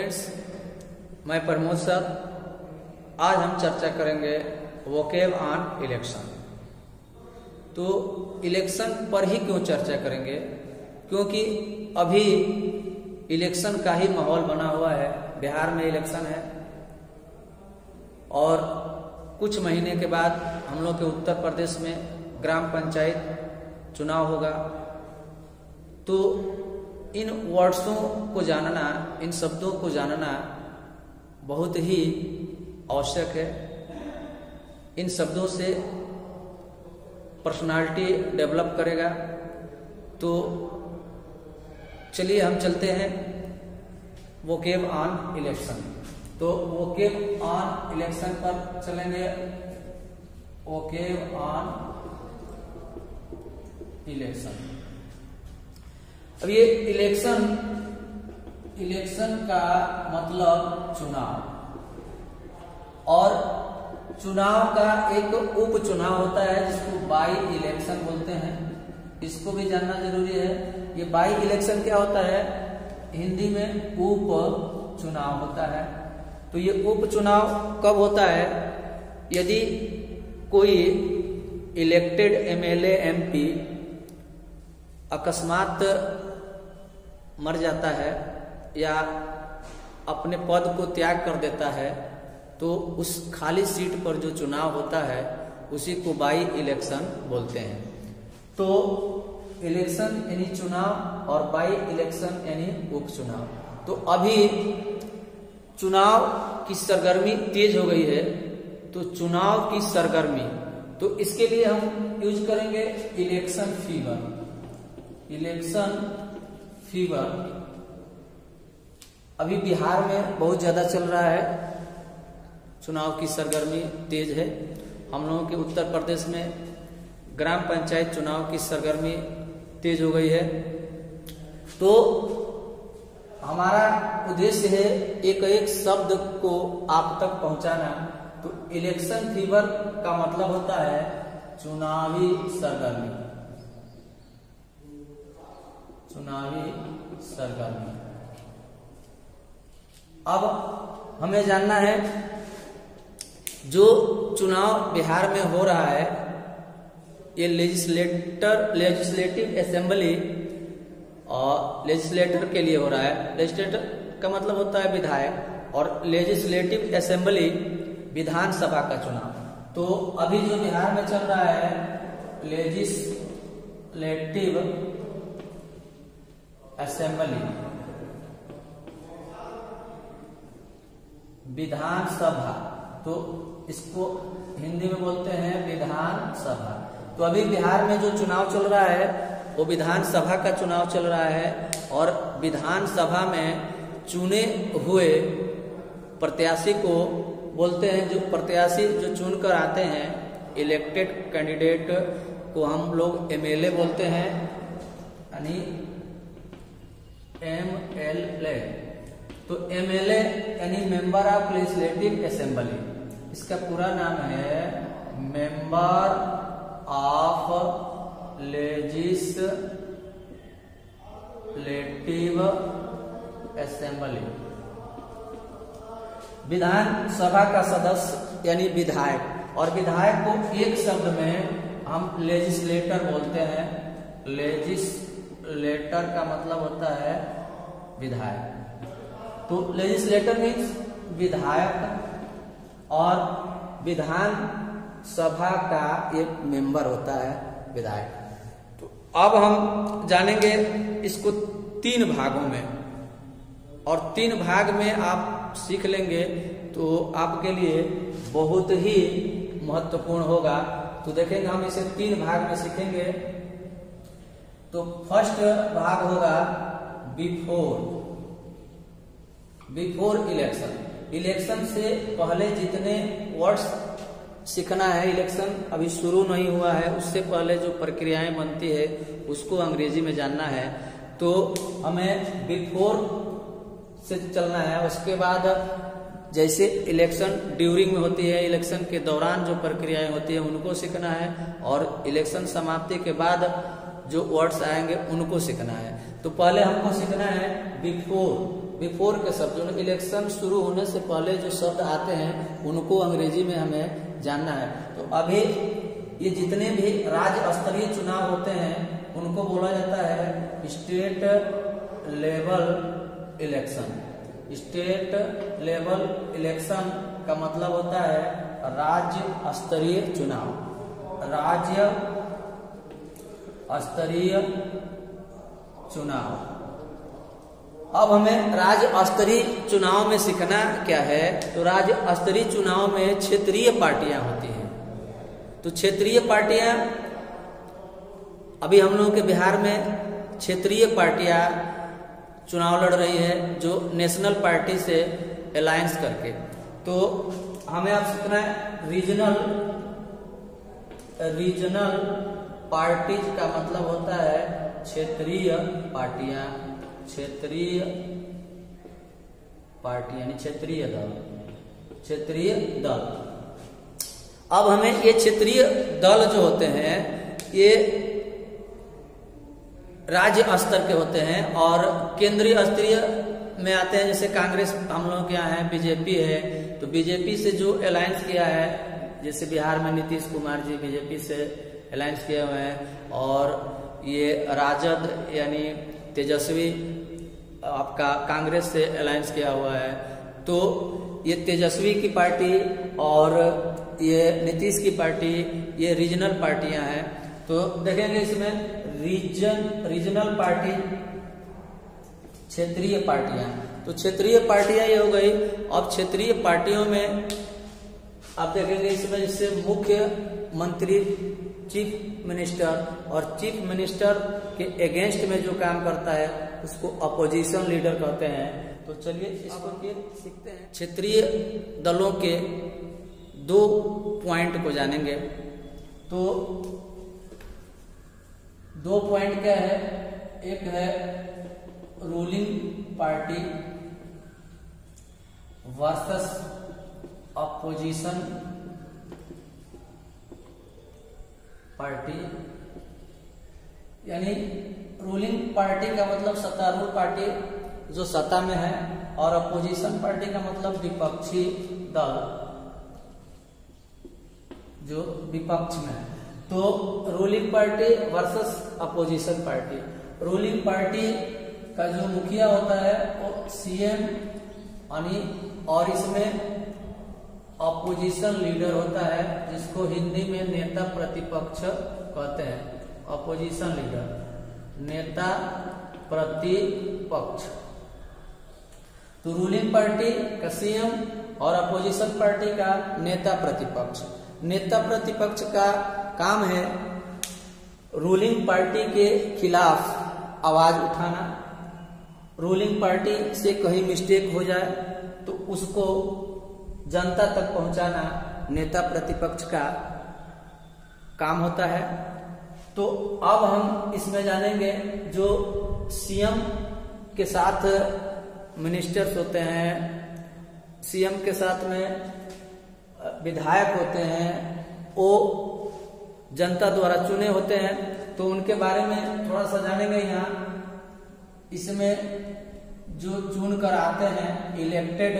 Friends, मैं Pramod sir. आज हम चर्चा करेंगे वोकेब ऑन इलेक्शन। तो इलेक्शन पर ही क्यों चर्चा करेंगे? क्योंकि अभी इलेक्शन का ही माहौल बना हुआ है। बिहार में इलेक्शन है और कुछ महीने के बाद हम लोग के उत्तर प्रदेश में ग्राम पंचायत चुनाव होगा। तो इन वर्ड्सों को जानना, इन शब्दों को जानना बहुत ही आवश्यक है। इन शब्दों से पर्सनालिटी डेवलप करेगा। तो चलिए हम चलते हैं वोकेब ऑन इलेक्शन। तो वोकेब ऑन इलेक्शन पर चलेंगे। Vocab on election. अब ये इलेक्शन का मतलब चुनाव, और चुनाव का एक उपचुनाव होता है जिसको बाई इलेक्शन बोलते हैं। इसको भी जानना जरूरी है। ये बाई इलेक्शन क्या होता है? हिंदी में उप चुनाव होता है। तो ये उपचुनाव कब होता है? यदि कोई इलेक्टेड एमएलए एमपी अकस्मात मर जाता है या अपने पद को त्याग कर देता है, तो उस खाली सीट पर जो चुनाव होता है उसी को बाई इलेक्शन बोलते हैं। तो इलेक्शन यानी चुनाव और बाई इलेक्शन यानी उपचुनाव। तो अभी चुनाव की सरगर्मी तेज हो गई है। तो चुनाव की सरगर्मी, तो इसके लिए हम यूज करेंगे इलेक्शन फीवर। इलेक्शन फीवर अभी बिहार में बहुत ज्यादा चल रहा है। चुनाव की सरगर्मी तेज है। हम लोगों के उत्तर प्रदेश में ग्राम पंचायत चुनाव की सरगर्मी तेज हो गई है। तो हमारा उद्देश्य है एक एक शब्द को आप तक पहुंचाना। तो इलेक्शन फीवर का मतलब होता है चुनावी सरगर्मी। चुनावी सरगर्मी। अब हमें जानना है जो चुनाव बिहार में हो रहा है, ये लेजिस्लेटिव असेंबली और लेजिस्लेटर के लिए हो रहा है। लेजिस्लेटर का मतलब होता है विधायक, और लेजिस्लेटिव असेंबली विधानसभा का चुनाव। तो अभी जो बिहार में चल रहा है लेजिस्लेटिव असेंबली, विधानसभा, तो इसको हिंदी में बोलते हैं विधानसभा। तो अभी बिहार में जो चुनाव चल रहा है वो विधानसभा का चुनाव चल रहा है। और विधानसभा में चुने हुए प्रत्याशी को बोलते हैं, जो प्रत्याशी जो चुनकर आते हैं, इलेक्टेड कैंडिडेट को हम लोग एमएलए बोलते हैं, यानी एमएलए। तो एमएलए यानी मेंबर ऑफ लेजिस्लेटिव असेंबली। इसका पूरा नाम है मेंबर ऑफ लेजिस्लेटिव असेंबली। विधानसभा का सदस्य यानी विधायक, और विधायक को एक शब्द में हम लेजिस्लेटर बोलते हैं। लेजिस्लेटर का मतलब होता है विधायक। तो लेजिस्लेटर मीन्स विधायक, और विधान सभा का एक मेंबर होता है विधायक। तो अब हम जानेंगे इसको 3 भागों में, और 3 भाग में आप सीख लेंगे तो आपके लिए बहुत ही महत्वपूर्ण होगा। तो देखेंगे हम इसे 3 भाग में सीखेंगे। तो फर्स्ट भाग होगा बिफोर इलेक्शन। इलेक्शन से पहले जितने वर्ड्स सीखना है, इलेक्शन अभी शुरू नहीं हुआ है, उससे पहले जो प्रक्रियाएं बनती है उसको अंग्रेजी में जानना है। तो हमें बिफोर से चलना है। उसके बाद जैसे इलेक्शन ड्यूरिंग में होती है, इलेक्शन के दौरान जो प्रक्रियाएं होती है उनको सीखना है, और इलेक्शन समाप्ति के बाद जो वर्ड्स आएंगे उनको सीखना है। तो पहले हमको सीखना है बिफोर। बिफोर के शब्द, जो इलेक्शन शुरू होने से पहले जो शब्द आते हैं उनको अंग्रेजी में हमें जानना है। तो अभी ये जितने भी राज्य स्तरीय चुनाव होते हैं उनको बोला जाता है state level election. State level election का मतलब होता है राज्य स्तरीय चुनाव। राज्य स्तरीय चुनाव। अब हमें राज्य स्तरीय चुनाव में सीखना क्या है, तो राज्य स्तरीय चुनाव में क्षेत्रीय पार्टियां होती हैं। तो क्षेत्रीय पार्टियां, अभी हम लोगों के बिहार में क्षेत्रीय पार्टियां चुनाव लड़ रही है जो नेशनल पार्टी से अलायंस करके। तो हमें अब सीखना है रीजनल पार्टीज का मतलब होता है क्षेत्रीय पार्टियां। क्षेत्रीय पार्टी यानी क्षेत्रीय दल। क्षेत्रीय दल। अब हमें ये क्षेत्रीय दल जो होते हैं ये राज्य स्तर के होते हैं और केंद्रीय स्तरीय में आते हैं। जैसे कांग्रेस हम लोग के यहाँ है, बीजेपी है, तो बीजेपी से जो अलायंस किया है, जैसे बिहार में नीतीश कुमार जी बीजेपी से अलायंस किए हुए हैं, और ये राजद यानी तेजस्वी आपका कांग्रेस से अलायंस किया हुआ है। तो ये तेजस्वी की पार्टी और ये नीतीश की पार्टी, ये रीजनल पार्टियां हैं। तो देखेंगे इसमें रीजनल पार्टी, क्षेत्रीय पार्टियां। तो क्षेत्रीय पार्टियां ये हो गई। अब क्षेत्रीय पार्टियों में आप देखेंगे इसमें जैसे मुख्य मंत्री, चीफ मिनिस्टर, और चीफ मिनिस्टर के अगेंस्ट में जो काम करता है उसको अपोजिशन लीडर कहते हैं। तो चलिए इसको सीखते हैं। क्षेत्रीय दलों के 2 पॉइंट को जानेंगे। तो 2 पॉइंट क्या है, एक है ruling party versus opposition party. यानी रूलिंग पार्टी का मतलब सत्तारूढ़ पार्टी जो सत्ता में है, और अपोजिशन पार्टी का मतलब विपक्षी दल जो विपक्ष में है। तो ruling party versus opposition party. Ruling party का जो मुखिया होता है वो सीएम यानी, और इसमें अपोजिशन लीडर होता है जिसको हिंदी में नेता प्रतिपक्ष कहते हैं। अपोजिशन लीडर, नेता प्रतिपक्ष। तो रूलिंग पार्टी का सीएम और अपोजिशन पार्टी का नेता प्रतिपक्ष। नेता प्रतिपक्ष का काम है रूलिंग पार्टी के खिलाफ आवाज उठाना। रूलिंग पार्टी से कहीं मिस्टेक हो जाए तो उसको जनता तक पहुंचाना नेता प्रतिपक्ष का काम होता है। तो अब हम इसमें जानेंगे जो सीएम के साथ मिनिस्टर्स होते हैं, सीएम के साथ में विधायक होते हैं, वो जनता द्वारा चुने होते हैं। तो उनके बारे में थोड़ा सा जानेंगे यहाँ। इसमें जो चुन कर आते हैं, इलेक्टेड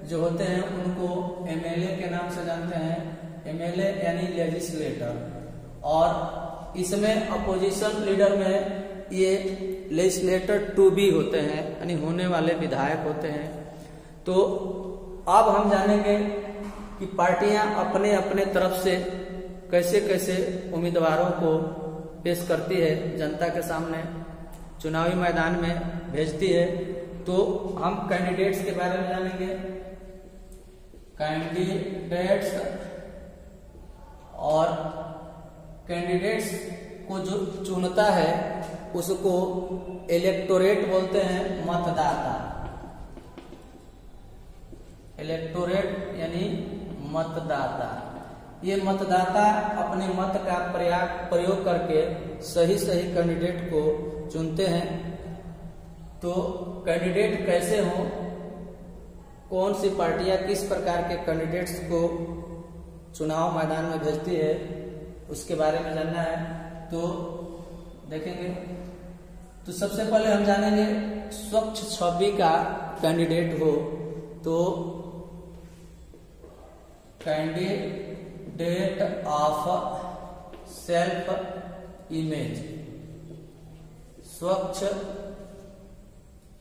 जो होते हैं, उनको एमएलए के नाम से जानते हैं। एमएलए यानी लेजिस्लेटर। और इसमें अपोजिशन लीडर में ये लेजिस्लेटर टू बी होते हैं, यानी होने वाले विधायक होते हैं। तो अब हम जानेंगे कि पार्टियां अपने अपने तरफ से कैसे कैसे उम्मीदवारों को पेश करती है, जनता के सामने चुनावी मैदान में भेजती है। तो हम कैंडिडेट्स के बारे में जानेंगे। कैंडिडेट्स, और कैंडिडेट्स को जो चुनता है उसको इलेक्टोरेट बोलते हैं, मतदाता। इलेक्टोरेट यानी मतदाता। ये मतदाता अपने मत का प्रयोग करके सही सही कैंडिडेट को चुनते हैं। तो कैंडिडेट कैसे हो, कौन सी पार्टियां किस प्रकार के कैंडिडेट्स को चुनाव मैदान में भेजती है, उसके बारे में जानना है। तो देखेंगे तो सबसे पहले हम जानेंगे स्वच्छ छवि का कैंडिडेट हो तो कैंडिडेट ऑफ सेल्फ इमेज, स्वच्छ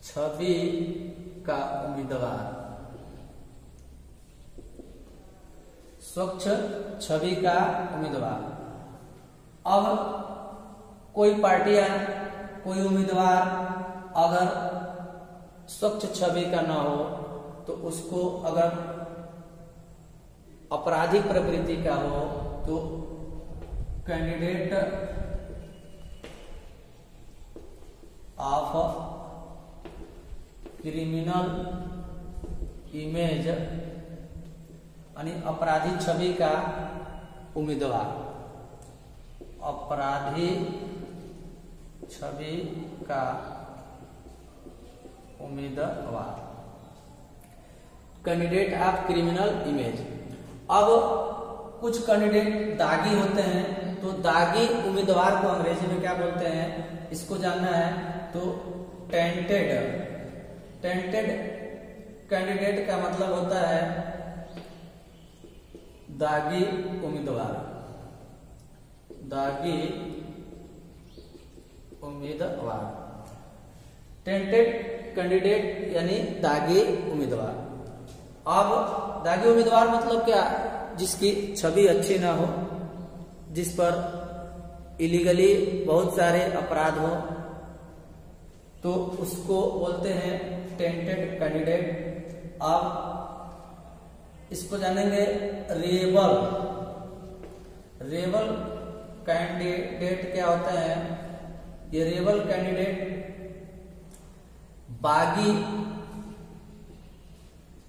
छवि का उम्मीदवार, स्वच्छ छवि का उम्मीदवार। अब कोई पार्टी या कोई उम्मीदवार अगर स्वच्छ छवि का ना हो तो उसको अगर आपराधिक प्रवृत्ति का हो तो कैंडिडेट ऑफ क्रिमिनल इमेज यानी अपराधी छवि का उम्मीदवार, अपराधी छवि का उम्मीदवार, कैंडिडेट ऑफ क्रिमिनल इमेज। अब कुछ कैंडिडेट दागी होते हैं, तो दागी उम्मीदवार को अंग्रेजी में क्या बोलते हैं इसको जानना है। तो टेंटेड, टेंटेड कैंडिडेट का मतलब होता है दागी उम्मीदवार, दागी उम्मीदवार, टेंटेड कैंडिडेट यानी दागी उम्मीदवार। अब दागी उम्मीदवार मतलब क्या, जिसकी छवि अच्छी ना हो, जिस पर इलीगली बहुत सारे अपराध हो, तो उसको बोलते हैं टेंटेड कैंडिडेट। अब इसको जानेंगे रेबल, रेबल कैंडिडेट क्या होता है। ये रेबल कैंडिडेट बागी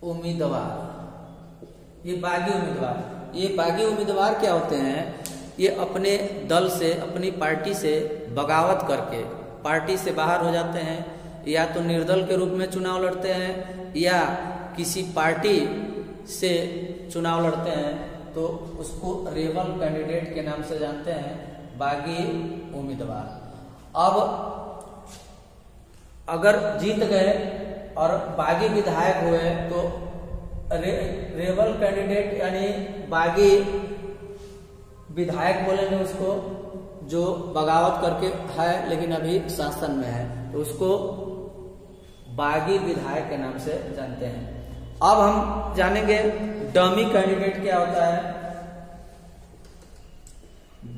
उम्मीदवार, ये बागी उम्मीदवार, ये बागी उम्मीदवार क्या होते हैं, ये अपने दल से अपनी पार्टी से बगावत करके पार्टी से बाहर हो जाते हैं, या तो निर्दल के रूप में चुनाव लड़ते हैं या किसी पार्टी से चुनाव लड़ते हैं, तो उसको रेबल कैंडिडेट के नाम से जानते हैं, बागी उम्मीदवार। अब अगर जीत गए और बागी विधायक हुए तो रेबल कैंडिडेट यानी बागी विधायक बोलेंगे उसको, जो बगावत करके है लेकिन अभी शासन में है, तो उसको बागी विधायक के नाम से जानते हैं। अब हम जानेंगे डमी कैंडिडेट क्या होता है।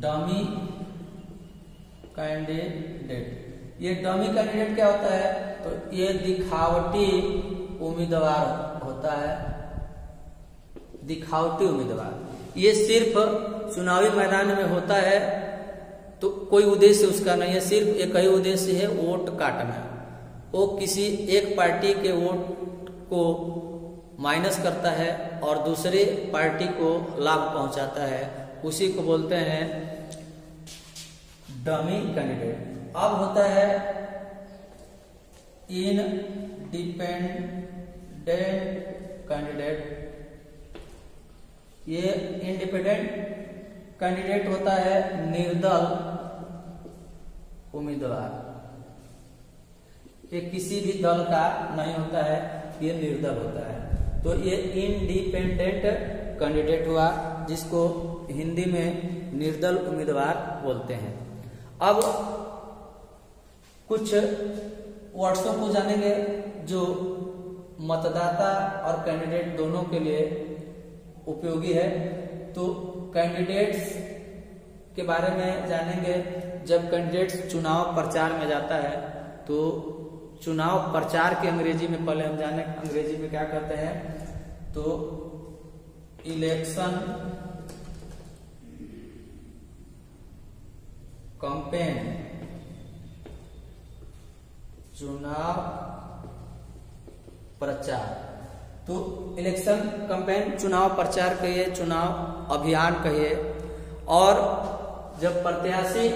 डमी कैंडिडेट, ये डमी कैंडिडेट क्या होता है, तो ये दिखावटी उम्मीदवार होता है, दिखावटी उम्मीदवार। ये सिर्फ चुनावी मैदान में होता है तो कोई उद्देश्य उसका नहीं है, सिर्फ एक ही उद्देश्य है वोट काटना। वो किसी एक पार्टी के वोट को माइनस करता है और दूसरे पार्टी को लाभ पहुंचाता है, उसी को बोलते हैं डमी कैंडिडेट। अब होता है इंडिपेंडेंट कैंडिडेट। ये इंडिपेंडेंट कैंडिडेट होता है निर्दल उम्मीदवार, ये किसी भी दल का नहीं होता है, ये निर्दल होता है। तो ये इंडिपेंडेंट कैंडिडेट हुआ, जिसको हिंदी में निर्दल उम्मीदवार बोलते हैं। अब कुछ वर्ड्सों को जानेंगे जो मतदाता और कैंडिडेट दोनों के लिए उपयोगी है। तो कैंडिडेट्स के बारे में जानेंगे। जब कैंडिडेट्स चुनाव प्रचार में जाता है तो चुनाव प्रचार के अंग्रेजी में पहले हम जाने अंग्रेजी में क्या कहते हैं, तो इलेक्शन कैंपेन, चुनाव प्रचार। तो इलेक्शन कैंपेन चुनाव प्रचार कहिए, चुनाव अभियान कहिए। और जब प्रत्याशी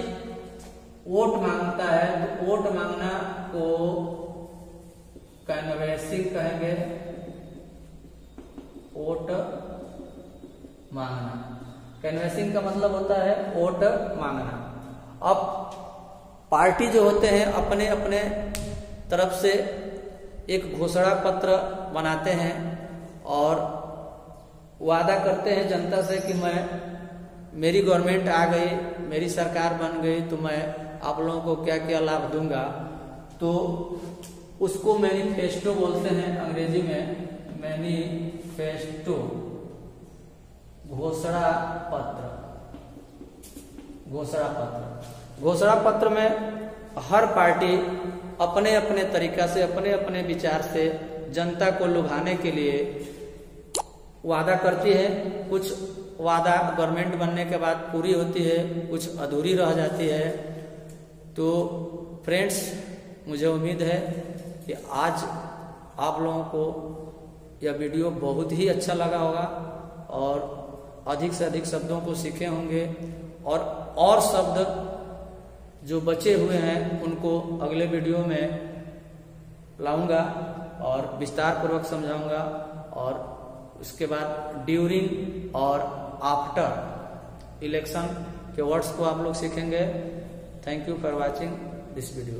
वोट मांगता है तो वोट मांगना को कैनवैसिंग कहेंगे, वोट मांगना। कैनवैसिंग का मतलब होता है वोट मांगना। अब पार्टी जो होते हैं अपने अपने तरफ से एक घोषणा पत्र बनाते हैं और वादा करते हैं जनता से कि मेरी गवर्नमेंट आ गई, मेरी सरकार बन गई तो मैं आप लोगों को क्या क्या लाभ दूंगा। तो उसको मैनिफेस्टो बोलते हैं अंग्रेजी में, मैनिफेस्टो, घोषणा पत्र। घोषणा पत्र में हर पार्टी अपने अपने तरीका से, अपने अपने विचार से जनता को लुभाने के लिए वादा करती है। कुछ वादा गवर्नमेंट बनने के बाद पूरी होती है, कुछ अधूरी रह जाती है। तो फ्रेंड्स, मुझे उम्मीद है कि आज आप लोगों को यह वीडियो बहुत ही अच्छा लगा होगा और अधिक से अधिक शब्दों को सीखे होंगे और शब्द जो बचे हुए हैं उनको अगले वीडियो में लाऊंगा और विस्तार पूर्वक समझाऊंगा। और उसके बाद ड्यूरिंग और आफ्टर इलेक्शन के वर्ड्स को आप लोग सीखेंगे। Thank you for watching this video.